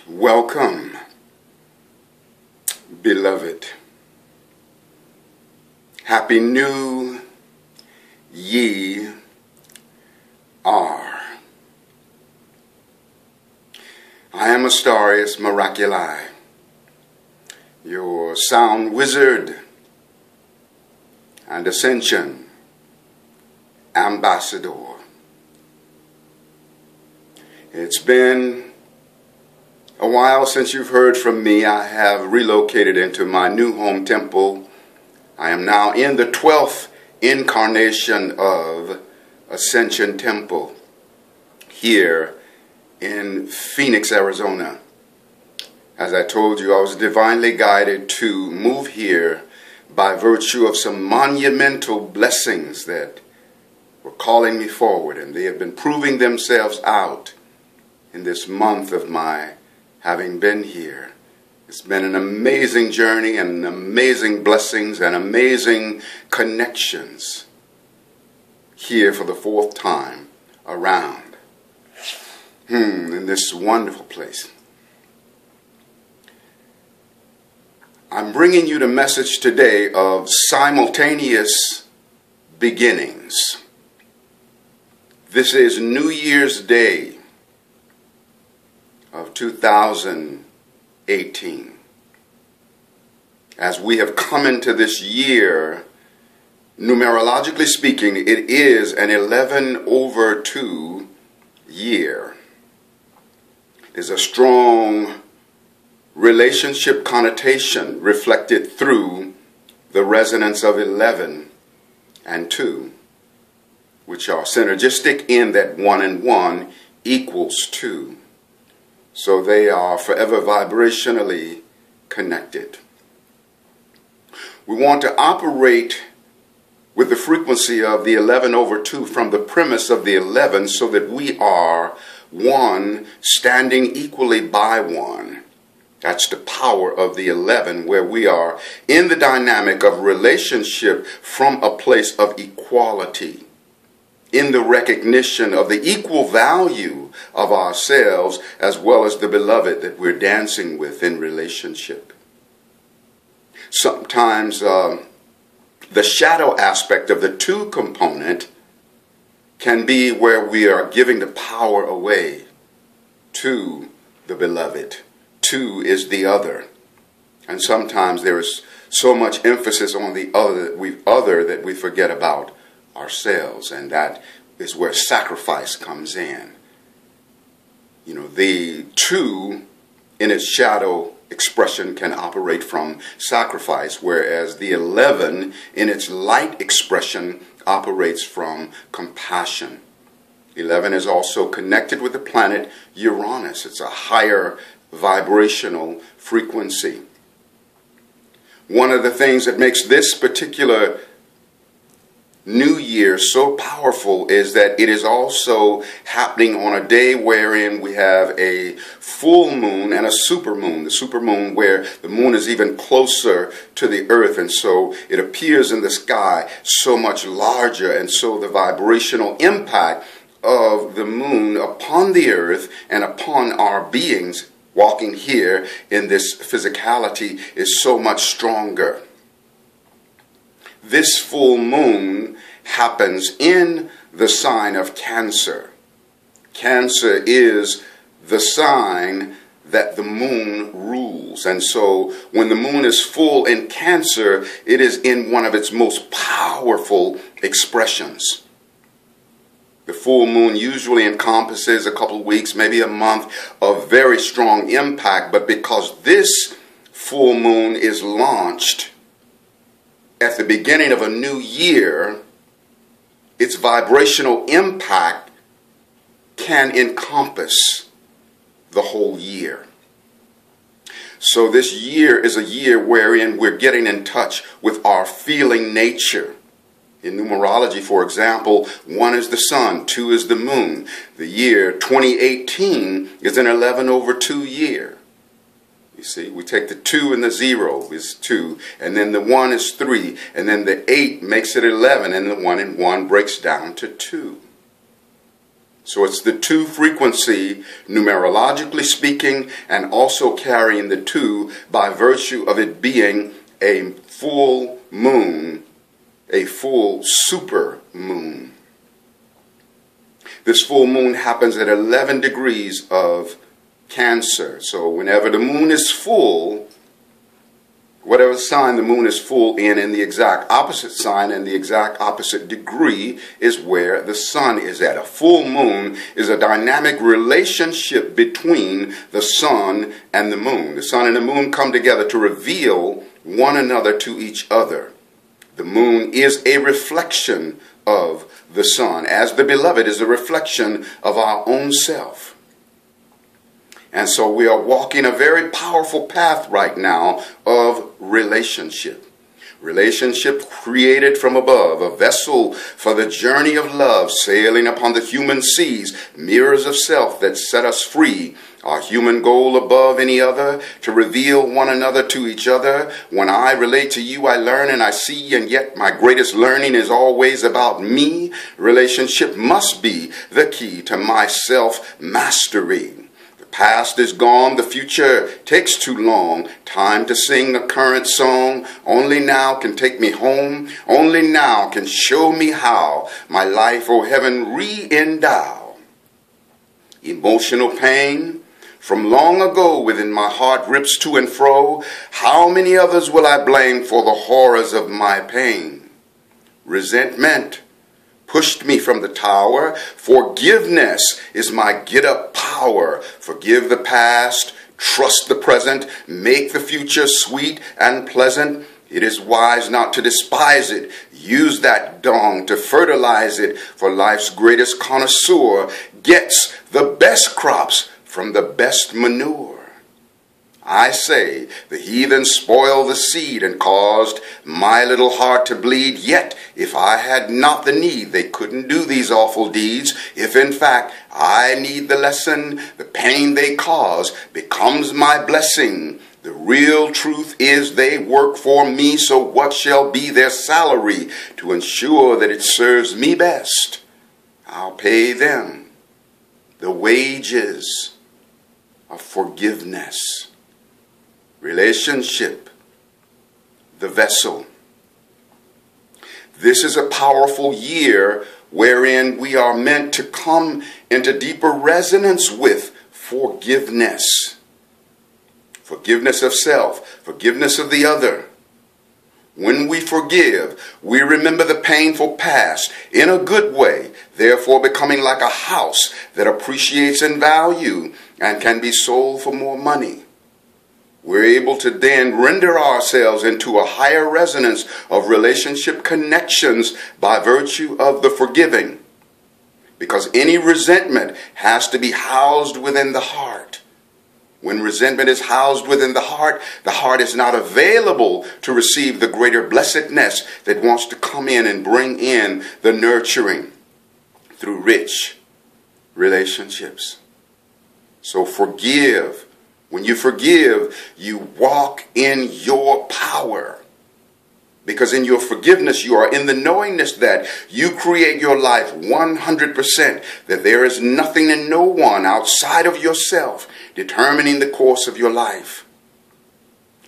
Welcome, beloved. Happy New Ye Are. I am Astarius, Miraculii, your sound wizard and ascension ambassador. It's been a while since you've heard from me. I have relocated into my new home temple. I am now in the 12th incarnation of Ascension Temple here in Phoenix, Arizona. As I told you, I was divinely guided to move here by virtue of some monumental blessings that were calling me forward, and they have been proving themselves out in this month of my having been here. It's been an amazing journey and amazing blessings and amazing connections here for the 4th time around in this wonderful place. I'm bringing you the message today of simultaneous beginnings. This is New Year's Day of 2018. As we have come into this year, numerologically speaking, it is an 11/2 year. There's a strong relationship connotation reflected through the resonance of 11 and 2, which are synergistic in that 1 and 1 equals 2. So they are forever vibrationally connected. We want to operate with the frequency of the 11/2 from the premise of the 11 so that we are one standing equally by one. That's the power of the 11, where we are in the dynamic of relationship from a place of equality, in the recognition of the equal value of ourselves as well as the beloved that we're dancing with in relationship. Sometimes the shadow aspect of the 2 component can be where we are giving the power away to the beloved. 2 is the other. And sometimes there is so much emphasis on the other that we forget about ourselves, and that is where sacrifice comes in. You know, the 2 in its shadow expression can operate from sacrifice, whereas the 11 in its light expression operates from compassion. 11 is also connected with the planet Uranus. It's a higher vibrational frequency. One of the things that makes this particular New Year so powerful is that it is also happening on a day wherein we have a full moon and a supermoon. The supermoon where the moon is even closer to the earth, and so it appears in the sky so much larger, and so the vibrational impact of the moon upon the earth and upon our beings walking here in this physicality is so much stronger. This full moon happens in the sign of Cancer. Cancer is the sign that the moon rules. And so when the moon is full in Cancer, it is in one of its most powerful expressions. The full moon usually encompasses a couple of weeks, maybe a month of very strong impact. But because this full moon is launched at the beginning of a new year, its vibrational impact can encompass the whole year. So this year is a year wherein we're getting in touch with our feeling nature. In numerology, for example, 1 is the sun, 2 is the moon. The year 2018 is an 11/2 year. You see, we take the 2 and the 0 is 2, and then the 1 is 3, and then the 8 makes it 11, and the 1 and 1 breaks down to 2. So it's the 2 frequency, numerologically speaking, and also carrying the 2 by virtue of it being a full moon, a full super moon. This full moon happens at 11 degrees of Cancer. So whenever the moon is full, whatever sign the moon is full in the exact opposite sign and the exact opposite degree is where the sun is at. A full moon is a dynamic relationship between the sun and the moon. The sun and the moon come together to reveal one another to each other. The moon is a reflection of the sun, as the beloved is a reflection of our own self. And so we are walking a very powerful path right now of relationship. Relationship created from above, a vessel for the journey of love, sailing upon the human seas, mirrors of self that set us free. Our human goal above any other, to reveal one another to each other. When I relate to you, I learn and I see, and yet my greatest learning is always about me. Relationship must be the key to my self-mastery. Past is gone, the future takes too long. Time to sing the current song. Only now can take me home. Only now can show me how my life, oh heaven, re-endow. Emotional pain from long ago within my heart rips to and fro. How many others will I blame for the horrors of my pain? Resentment pushed me from the tower. Forgiveness is my get-up power. Forgive the past, trust the present, make the future sweet and pleasant. It is wise not to despise it. Use that dong to fertilize it, for life's greatest connoisseur gets the best crops from the best manure. I say, the heathen spoiled the seed and caused my little heart to bleed. Yet, if I had not the need, they couldn't do these awful deeds. If in fact I need the lesson, the pain they cause becomes my blessing. The real truth is they work for me, so what shall be their salary to ensure that it serves me best? I'll pay them the wages of forgiveness. Relationship, the vessel. This is a powerful year wherein we are meant to come into deeper resonance with forgiveness. Forgiveness of self, forgiveness of the other. When we forgive, we remember the painful past in a good way, therefore becoming like a house that appreciates in value and can be sold for more money. We're able to then render ourselves into a higher resonance of relationship connections by virtue of the forgiving. Because any resentment has to be housed within the heart. When resentment is housed within the heart is not available to receive the greater blessedness that wants to come in and bring in the nurturing through rich relationships. So forgive. When you forgive, you walk in your power. Because in your forgiveness, you are in the knowingness that you create your life 100%, that there is nothing and no one outside of yourself determining the course of your life.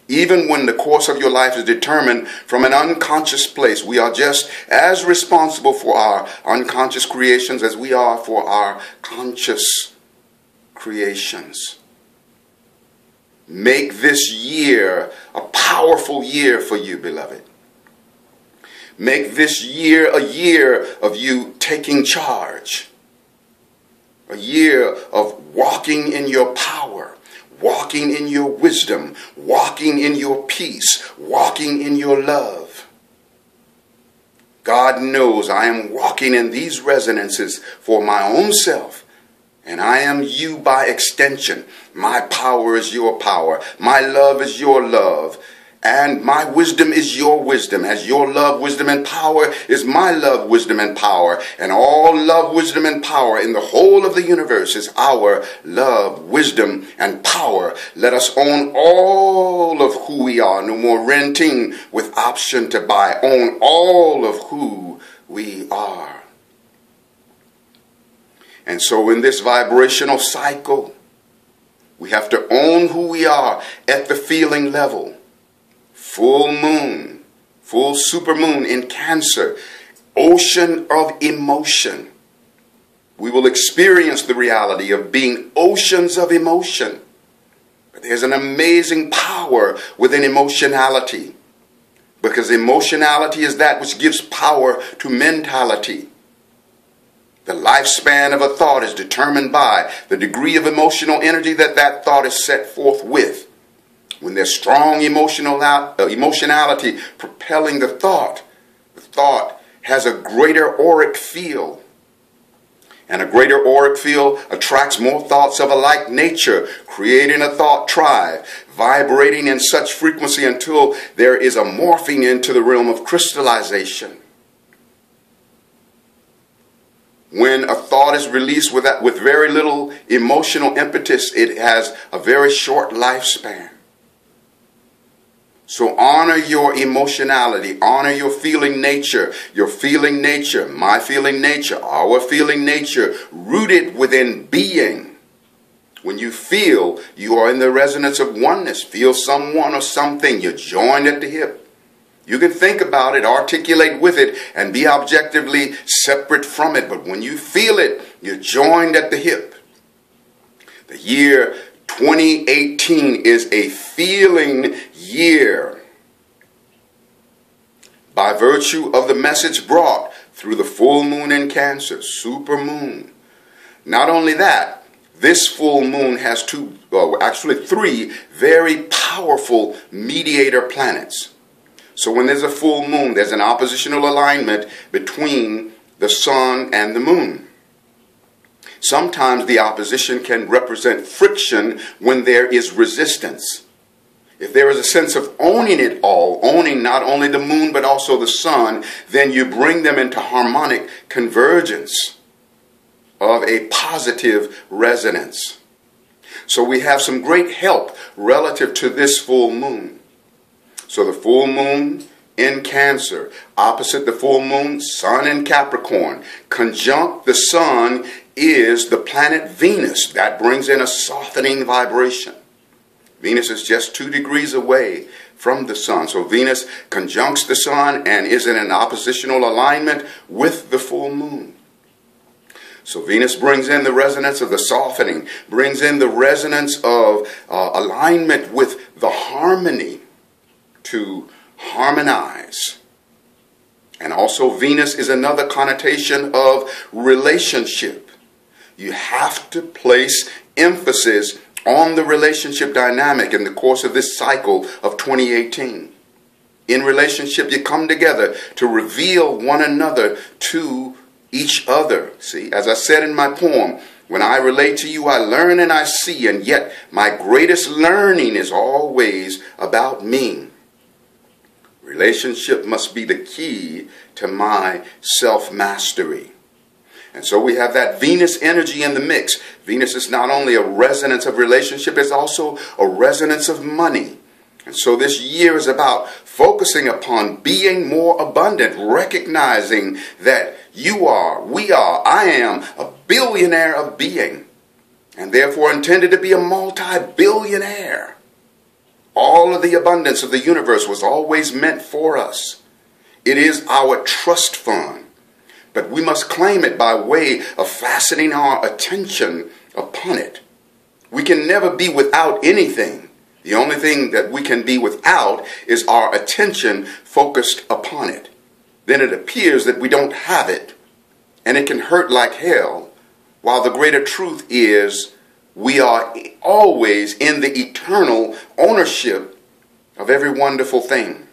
Even when the course of your life is determined from an unconscious place, we are just as responsible for our unconscious creations as we are for our conscious creations. Make this year a powerful year for you, beloved. Make this year a year of you taking charge. A year of walking in your power, walking in your wisdom, walking in your peace, walking in your love. God knows I am walking in these resonances for my own self. And I am you by extension. My power is your power. My love is your love. And my wisdom is your wisdom. As your love, wisdom, and power is my love, wisdom, and power. And all love, wisdom, and power in the whole of the universe is our love, wisdom, and power. Let us own all of who we are. No more renting with option to buy. Own all of who we are. And so in this vibrational cycle, we have to own who we are at the feeling level. Full moon, full supermoon in Cancer, ocean of emotion. We will experience the reality of being oceans of emotion. But there's an amazing power within emotionality, because emotionality is that which gives power to mentality. The lifespan of a thought is determined by the degree of emotional energy that that thought is set forth with. When there's strong emotionality propelling the thought has a greater auric field. And a greater auric field attracts more thoughts of a like nature, creating a thought tribe, vibrating in such frequency until there is a morphing into the realm of crystallization. When a thought is released with very little emotional impetus, it has a very short lifespan. So honor your emotionality, honor your feeling nature, my feeling nature, our feeling nature, rooted within being. When you feel, you are in the resonance of oneness. Feel someone or something, you're joined at the hip. You can think about it, articulate with it, and be objectively separate from it. But when you feel it, you're joined at the hip. The year 2018 is a feeling year. By virtue of the message brought through the full moon in Cancer, super moon. Not only that, this full moon has three very powerful mediator planets. So when there's a full moon, there's an oppositional alignment between the sun and the moon. Sometimes the opposition can represent friction when there is resistance. If there is a sense of owning it all, owning not only the moon but also the sun, then you bring them into harmonic convergence of a positive resonance. So we have some great help relative to this full moon. So the full moon in Cancer, opposite the full moon, sun in Capricorn. Conjunct the sun is the planet Venus. That brings in a softening vibration. Venus is just 2 degrees away from the sun. So Venus conjuncts the sun and is in an oppositional alignment with the full moon. So Venus brings in the resonance of the softening, brings in the resonance of alignment with the harmony, to harmonize. And also Venus is another connotation of relationship. You have to place emphasis on the relationship dynamic in the course of this cycle of 2018. In relationship, you come together to reveal one another to each other. See, as I said in my poem, when I relate to you, I learn and I see, and yet my greatest learning is always about me. Relationship must be the key to my self-mastery. And so we have that Venus energy in the mix. Venus is not only a resonance of relationship, it's also a resonance of money. And so this year is about focusing upon being more abundant, recognizing that you are, we are, I am a billionaire of being, and therefore intended to be a multi-billionaire. All of the abundance of the universe was always meant for us. It is our trust fund. But we must claim it by way of fastening our attention upon it. We can never be without anything. The only thing that we can be without is our attention focused upon it. Then it appears that we don't have it, and it can hurt like hell, while the greater truth is we are always in the eternal ownership of every wonderful thing,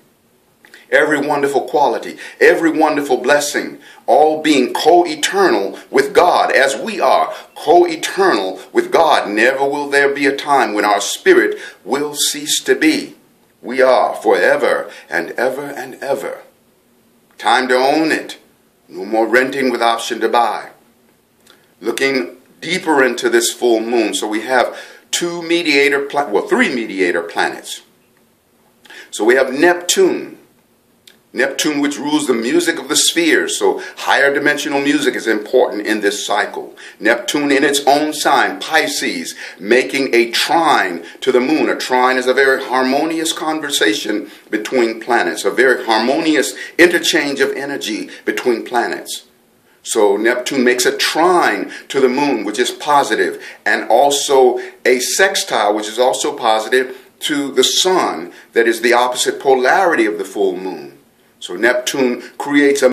every wonderful quality, every wonderful blessing, all being co-eternal with God as we are co-eternal with God. Never will there be a time when our spirit will cease to be. We are forever and ever and ever. Time to own it. No more renting with option to buy. Looking deeper into this full moon, so we have three mediator planets. So we have Neptune Neptune, which rules the music of the spheres, so higher dimensional music is important in this cycle. Neptune in its own sign, Pisces, making a trine to the moon. A trine is a very harmonious conversation between planets, a very harmonious interchange of energy between planets. So Neptune makes a trine to the moon, which is positive, and also a sextile, which is also positive, to the sun, that is the opposite polarity of the full moon. So Neptune creates a